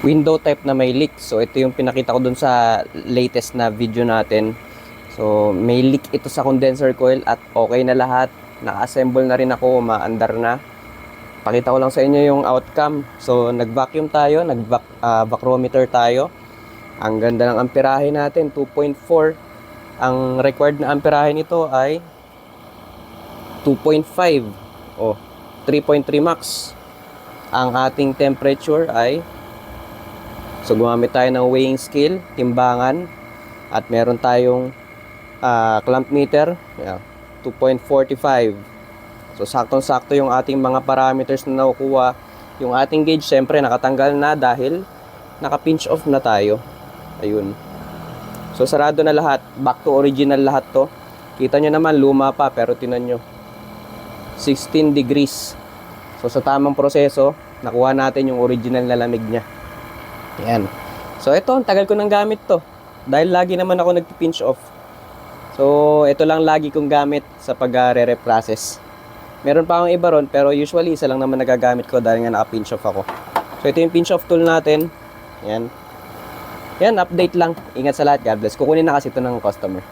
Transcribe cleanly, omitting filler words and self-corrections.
window type na may leak. So ito yung pinakita ko dun sa latest na video natin. So may leak ito sa condenser coil at okay na lahat. Naka-assemble na rin ako, umaandar na. Pakita ko lang sa inyo yung outcome. So nag-vacuum tayo, nag-bacrometer tayo. Ang ganda ng amperahe natin, 2.4. Ang required na amperahe nito ay 2.5 o 3.3 max. Ang ating temperature ay, so gumamit tayo ng weighing scale, timbangan, at meron tayong clamp meter, 2.45. So saktong-sakto yung ating mga parameters na nakukuha. Yung ating gauge syempre nakatanggal na dahil naka-pinch off na tayo. Ayun. So sarado na lahat, back to original lahat to. Kita nyo naman luma pa, pero tinan nyo 16 degrees. So sa tamang proseso, nakuha natin yung original na lamig nya. Ayan. So ito, ang tagal ko nang gamit to, dahil lagi naman ako nagpi-pinch off. So ito lang lagi kong gamit sa pag-re-reprocess. Meron pa akong iba ron, pero usually isa lang naman nagagamit ko dahil nga naka-pinch off ako. So ito yung pinch off tool natin. Ayan. Yan, update lang. Ingat sa lahat. God bless. Kukunin na kasi ito ng customer.